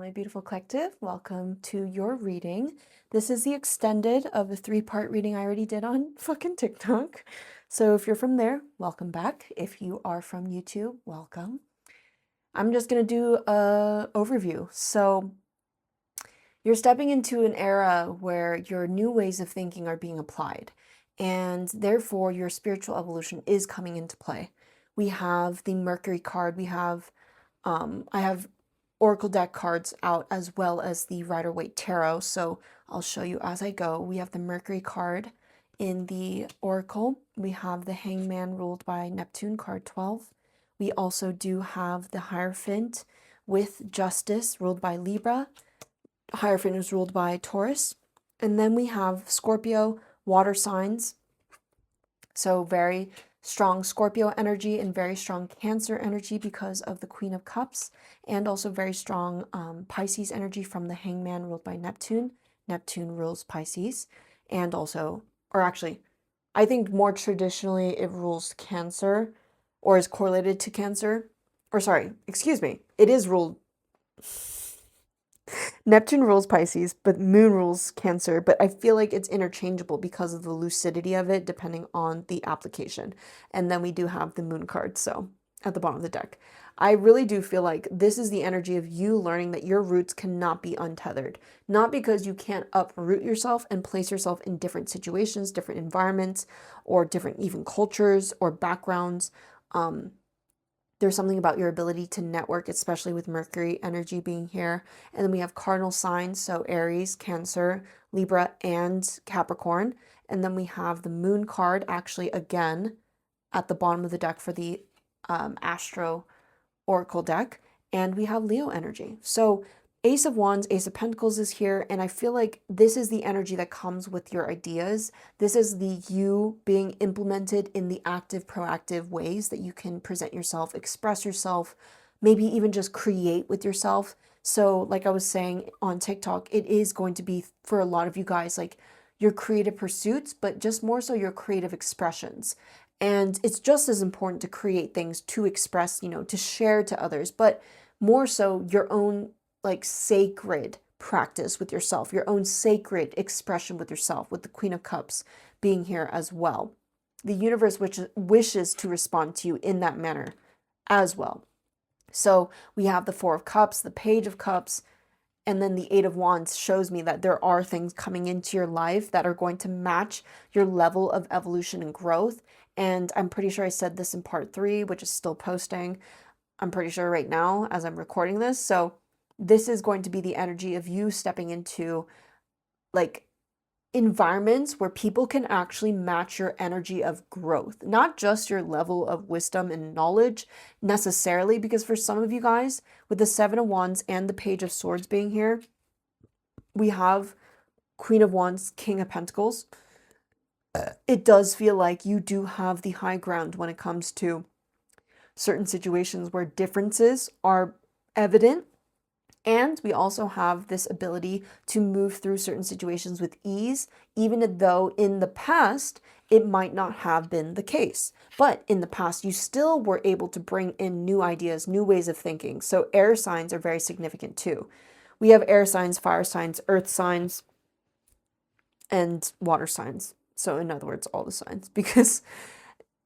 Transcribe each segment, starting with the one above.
my beautiful collective. Welcome to your reading. This is the extended of the 3-part reading I already did on fucking TikTok. So if you're from there, welcome back. If you are from YouTube, welcome. I'm just going to do a overview. So you're stepping into an era where your new ways of thinking are being applied, and therefore your spiritual evolution is coming into play. We have the Mercury card. I have Oracle deck cards out as well as the Rider-Waite Tarot, so I'll show you as I go. We have the Mercury card in the Oracle. We have the Hangman ruled by Neptune, card 12. We also do have the Hierophant with Justice ruled by Libra. Hierophant is ruled by Taurus. And then we have Scorpio, water signs. So very strong Scorpio energy and very strong Cancer energy because of the Queen of Cups, and also very strong Pisces energy from the Hangman ruled by Neptune. Neptune rules Pisces, and also, or actually, I think more traditionally it rules Cancer, or is correlated to Cancer. Or sorry, excuse me, it is ruled... Neptune rules Pisces, but Moon rules Cancer, but I feel like it's interchangeable because of the lucidity of it, depending on the application. And then we do have the Moon card, so at the bottom of the deck. I really do feel like this is the energy of you learning that your roots cannot be untethered. Not because you can't uproot yourself and place yourself in different situations, different environments, or different even cultures or backgrounds. There's something about your ability to network, especially with Mercury energy being here. And then we have cardinal signs, so Aries, Cancer, Libra, and Capricorn. And then we have the Moon card, actually, again, at the bottom of the deck for the Astro Oracle deck. And we have Leo energy. So Ace of Wands, Ace of Pentacles is here, and I feel like this is the energy that comes with your ideas. This is the you being implemented in the active, proactive ways that you can present yourself, express yourself, maybe even just create with yourself. So like I was saying on TikTok, it is going to be, for a lot of you guys, like your creative pursuits, but just more so your creative expressions. And it's just as important to create things, to express, to share to others, but more so your own like sacred practice with yourself, your own sacred expression with yourself, with the Queen of Cups being here as well. The universe which wishes to respond to you in that manner as well. So we have the Four of Cups, the Page of Cups, and then the Eight of Wands shows me that there are things coming into your life that are going to match your level of evolution and growth. And I'm pretty sure I said this in part 3, which is still posting. I'm pretty sure right now as I'm recording this. So this is going to be the energy of you stepping into like environments where people can actually match your energy of growth, not just your level of wisdom and knowledge necessarily, because for some of you guys with the Seven of Wands and the Page of Swords being here, we have Queen of Wands, King of Pentacles. It does feel like you do have the high ground when it comes to certain situations where differences are evident. And we also have this ability to move through certain situations with ease, even though in the past, it might not have been the case. But in the past, you still were able to bring in new ideas, new ways of thinking. So air signs are very significant too. We have air signs, fire signs, earth signs, and water signs. So in other words, all the signs, because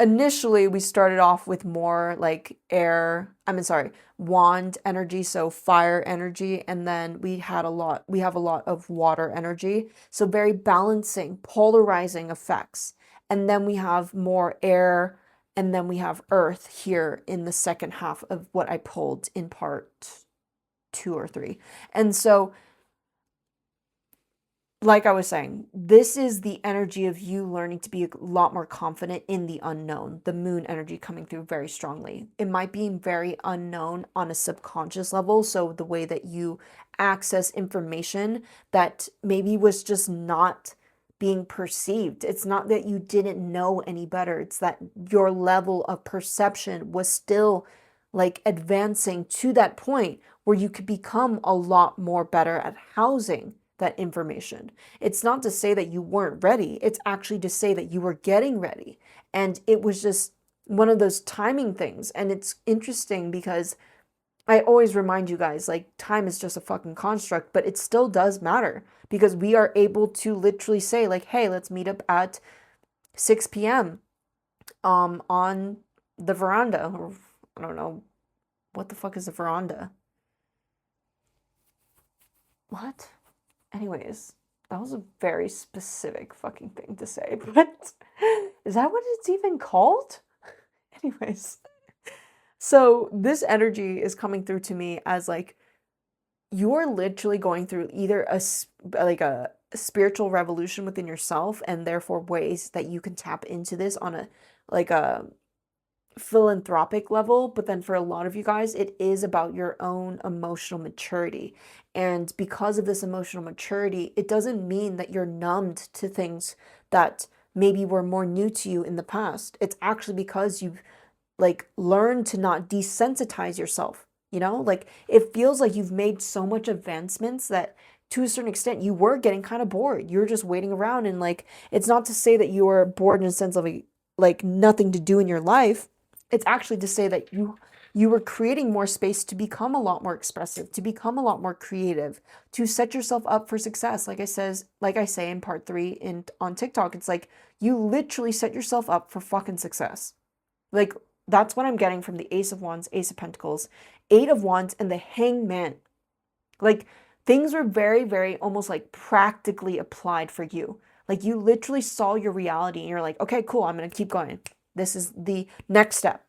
initially we started off with more like wand energy, so fire energy, and then we have a lot of water energy, so very balancing, polarizing effects. And then we have more air, and then we have earth here in the second half of what I pulled in part 2 or 3. And so like I was saying, this is the energy of you learning to be a lot more confident in the unknown. The Moon energy coming through very strongly. It might be very unknown on a subconscious level. So the way that you access information that maybe was just not being perceived. It's not that you didn't know any better. It's that your level of perception was still like advancing to that point where you could become a lot more better at housing that information. It's not to say that you weren't ready. It's actually to say that you were getting ready. And it was just one of those timing things. And it's interesting because I always remind you guys, like, time is just a fucking construct, but it still does matter because we are able to literally say, like, hey, let's meet up at 6 p.m. On the veranda, or I don't know, what the fuck is a veranda? What? Anyways, that was a very specific fucking thing to say, but is that what it's even called? Anyways, so this energy is coming through to me as like you're literally going through either like a spiritual revolution within yourself, and therefore ways that you can tap into this on a like a philanthropic level, but then for a lot of you guys, it is about your own emotional maturity. And because of this emotional maturity, it doesn't mean that you're numbed to things that maybe were more new to you in the past. It's actually because you've like learned to not desensitize yourself, you know? Like it feels like you've made so much advancements that to a certain extent you were getting kind of bored. You're just waiting around, and like it's not to say that you were bored in a sense of like nothing to do in your life. It's actually to say that you were creating more space to become a lot more expressive, to become a lot more creative, to set yourself up for success. Like I say in part 3 in on TikTok, it's like you literally set yourself up for fucking success. Like that's what I'm getting from the Ace of Wands, Ace of Pentacles, Eight of Wands, and the Hangman. Like things were very, very almost like practically applied for you. Like you literally saw your reality and you're like, okay, cool, I'm gonna keep going. This is the next step.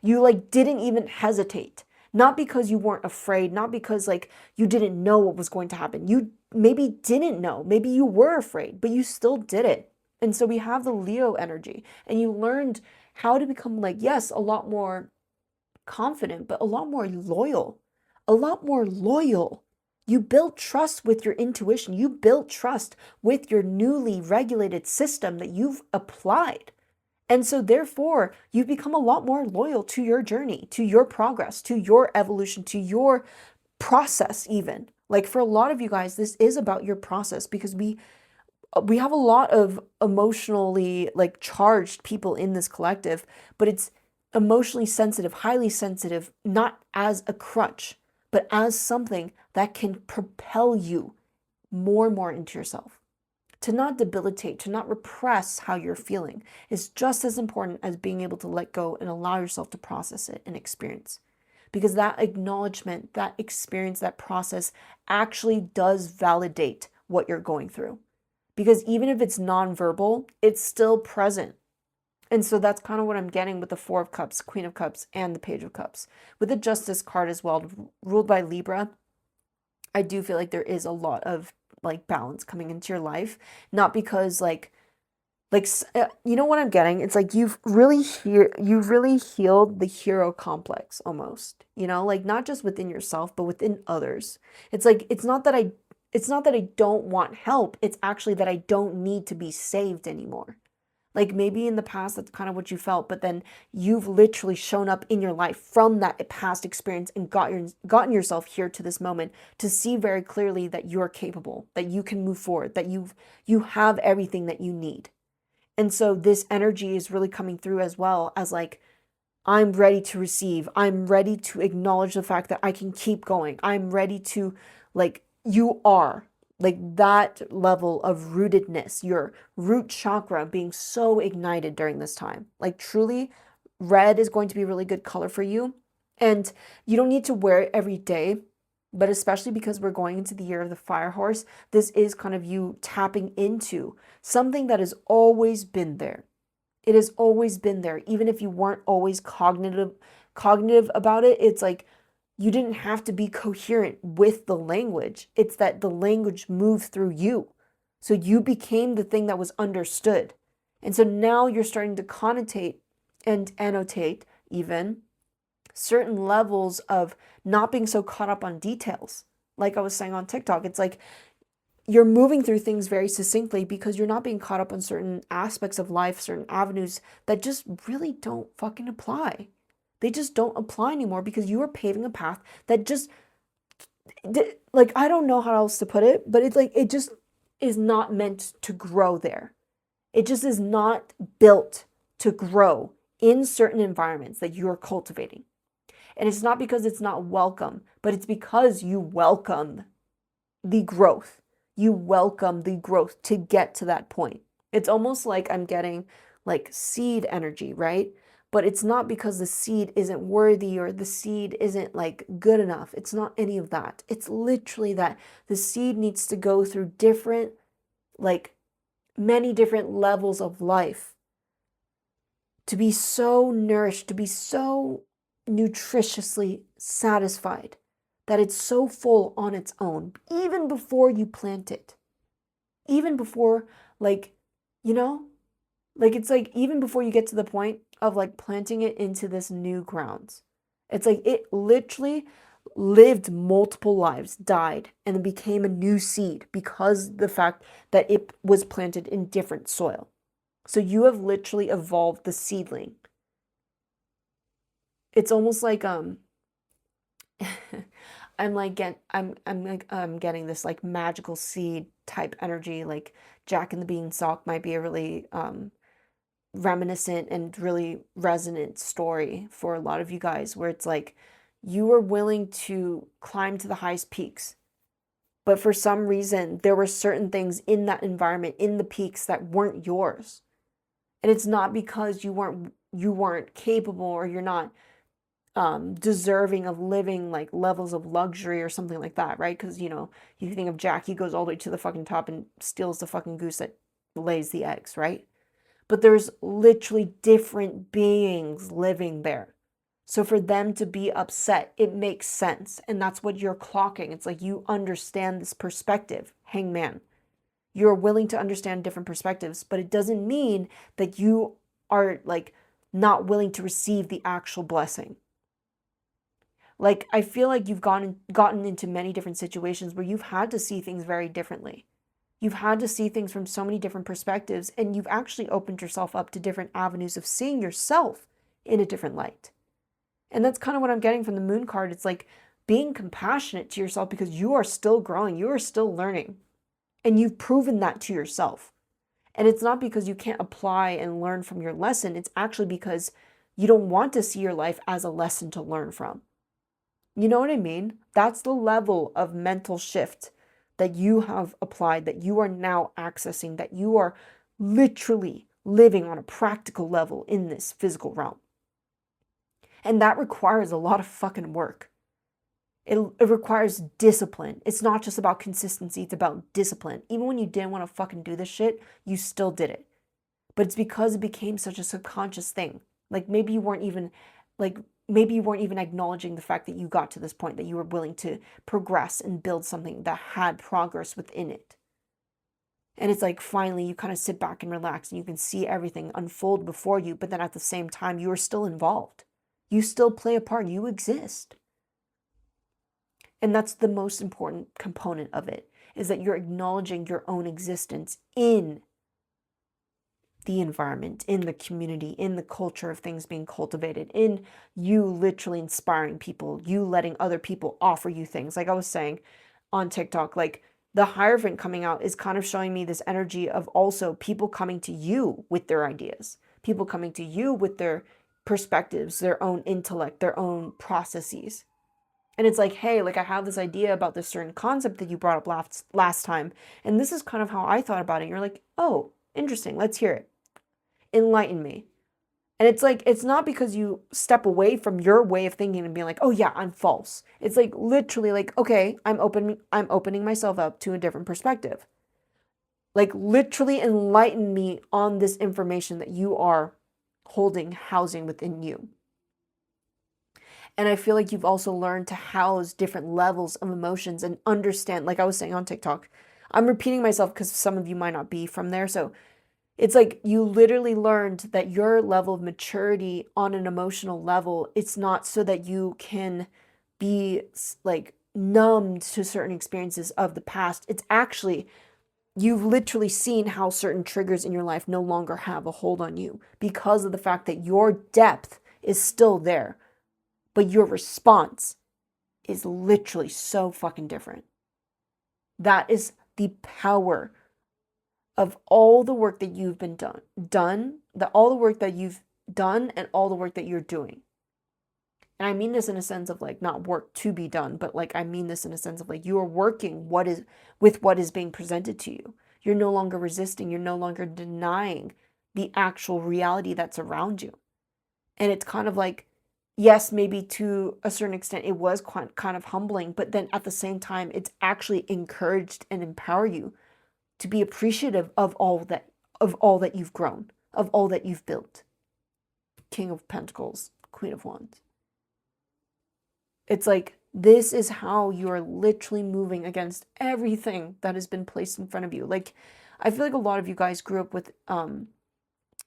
You like didn't even hesitate. Not because you weren't afraid, not because like you didn't know what was going to happen. You maybe didn't know. Maybe you were afraid, but you still did it. And so we have the Leo energy, and you learned how to become like, yes, a lot more confident, but a lot more loyal. A lot more loyal. You built trust with your intuition. You built trust with your newly regulated system that you've applied. And so, therefore, you become a lot more loyal to your journey, to your progress, to your evolution, to your process, even. Like for a lot of you guys, this is about your process because we have a lot of emotionally like charged people in this collective, but it's emotionally sensitive, highly sensitive, not as a crutch, but as something that can propel you more and more into yourself. To not debilitate, to not repress how you're feeling is just as important as being able to let go and allow yourself to process it and experience. Because that acknowledgement, that experience, that process actually does validate what you're going through. Because even if it's nonverbal, it's still present. And so that's kind of what I'm getting with the Four of Cups, Queen of Cups, and the Page of Cups. With the Justice card as well, ruled by Libra, I do feel like there is a lot of like balance coming into your life. Not because you know what I'm getting? It's like you've really healed the hero complex almost. You know, like not just within yourself, but within others. It's like it's not that I don't want help. It's actually that I don't need to be saved anymore. Like maybe in the past that's kind of what you felt, but then you've literally shown up in your life from that past experience and gotten yourself here to this moment to see very clearly that you're capable, that you can move forward, that you have everything that you need. And so this energy is really coming through as well as like, I'm ready to receive. I'm ready to acknowledge the fact that I can keep going. I'm ready to, like, you are like that level of rootedness, your root chakra being so ignited during this time. Like, truly, red is going to be a really good color for you. And you don't need to wear it every day, but especially because we're going into the year of the fire horse, this is kind of you tapping into something that has always been there. It has always been there. Even if you weren't always cognitive about it, it's like you didn't have to be coherent with the language. It's that the language moved through you. So you became the thing that was understood. And so now you're starting to connotate and annotate even certain levels of not being so caught up on details. Like I was saying on TikTok, it's like you're moving through things very succinctly because you're not being caught up on certain aspects of life, certain avenues that just really don't fucking apply. They just don't apply anymore because you are paving a path that just, like, I don't know how else to put it, but it's like, it just is not meant to grow there. It just is not built to grow in certain environments that you're cultivating. And it's not because it's not welcome, but it's because you welcome the growth. You welcome the growth to get to that point. It's almost like I'm getting like seed energy, right? But it's not because the seed isn't worthy or the seed isn't like good enough. It's not any of that. It's literally that the seed needs to go through different, like many different levels of life to be so nourished, to be so nutritiously satisfied that it's so full on its own, even before you plant it. Even before, like, you know, like it's like even before you get to the point of like planting it into this new grounds. It's like it literally lived multiple lives, died, and then became a new seed because the fact that it was planted in different soil. So you have literally evolved the seedling. It's almost like I'm getting this like magical seed type energy, like Jack and the Beanstalk might be a really reminiscent and really resonant story for a lot of you guys, where it's like you were willing to climb to the highest peaks, but for some reason there were certain things in that environment, in the peaks, that weren't yours. And it's not because you weren't capable, or you're not deserving of living like levels of luxury or something like that, right? Because you think of Jack, he goes all the way to the fucking top and steals the fucking goose that lays the eggs, right? But there's literally different beings living there. So for them to be upset, it makes sense. And that's what you're clocking. It's like you understand this perspective, hangman. You're willing to understand different perspectives, but it doesn't mean that you are like not willing to receive the actual blessing. Like, I feel like you've gotten into many different situations where you've had to see things very differently. You've had to see things from so many different perspectives, and you've actually opened yourself up to different avenues of seeing yourself in a different light. And that's kind of what I'm getting from the moon card. It's like being compassionate to yourself because you are still growing, you are still learning, and you've proven that to yourself. And it's not because you can't apply and learn from your lesson, it's actually because you don't want to see your life as a lesson to learn from. You know what I mean? That's the level of mental shift that you have applied, that you are now accessing, that you are literally living on a practical level in this physical realm. And that requires a lot of fucking work. It requires discipline. It's not just about consistency, it's about discipline. Even when you didn't want to fucking do this shit, you still did it. But it's because it became such a subconscious thing. Like maybe you weren't even acknowledging the fact that you got to this point, that you were willing to progress and build something that had progress within it. And it's like finally you kind of sit back and relax and you can see everything unfold before you, but then at the same time you are still involved. You still play a part, you exist. And that's the most important component of it, is that you're acknowledging your own existence in the environment, in the community, in the culture of things being cultivated, in you literally inspiring people, you letting other people offer you things. Like I was saying on TikTok, like the Hierophant coming out is kind of showing me this energy of also people coming to you with their ideas, people coming to you with their perspectives, their own intellect, their own processes. And it's like, hey, like I have this idea about this certain concept that you brought up last time. And this is kind of how I thought about it. And you're like, oh, interesting. Let's hear it. Enlighten me. And it's like, it's not because you step away from your way of thinking and being like, oh yeah, I'm false. It's like literally like, okay, I'm opening myself up to a different perspective. Like literally enlighten me on this information that you are housing within you. And I feel like you've also learned to house different levels of emotions and understand, like I was saying on TikTok, I'm repeating myself because some of you might not be from there. So it's like you literally learned that your level of maturity on an emotional level, it's not so that you can be like numbed to certain experiences of the past. It's actually, you've literally seen how certain triggers in your life no longer have a hold on you because of the fact that your depth is still there, but your response is literally so fucking different. That is the power of all the work that you've been all the work that you've done and all the work that you're doing. And I mean this in a sense of like not work to be done, but like I mean this in a sense of like you are working with what is being presented to you. You're no longer resisting, you're no longer denying the actual reality that's around you. And it's kind of like, yes, maybe to a certain extent it was kind of humbling, but then at the same time, it's actually encouraged and empower you to be appreciative of all that you've grown, of all that you've built. King of Pentacles, Queen of Wands. It's like, this is how you are literally moving against everything that has been placed in front of you. Like, I feel like a lot of you guys grew up with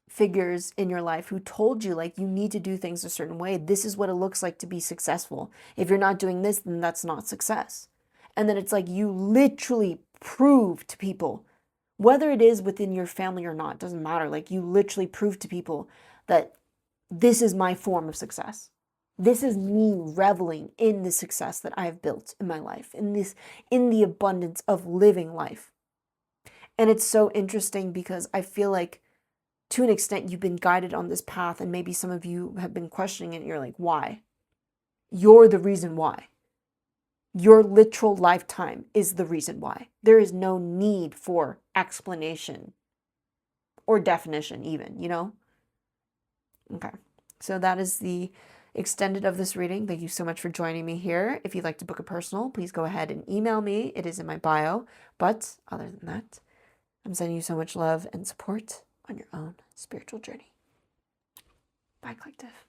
figures in your life who told you, like, you need to do things a certain way. This is what it looks like to be successful. If you're not doing this, then that's not success. And then it's like you literally prove to people, whether it is within your family or not, doesn't matter. Like, you literally prove to people that this is my form of success. This is me reveling in the success that I have built in my life, in the abundance of living life. And it's so interesting because I feel like to an extent you've been guided on this path, and maybe some of you have been questioning it and you're like, why? You're the reason why. Your literal lifetime is the reason why. There is no need for explanation or definition even, you know? Okay. So that is the extended of this reading. Thank you so much for joining me here. If you'd like to book a personal, please go ahead and email me. It is in my bio. But other than that, I'm sending you so much love and support on your own spiritual journey. Bye, Collective.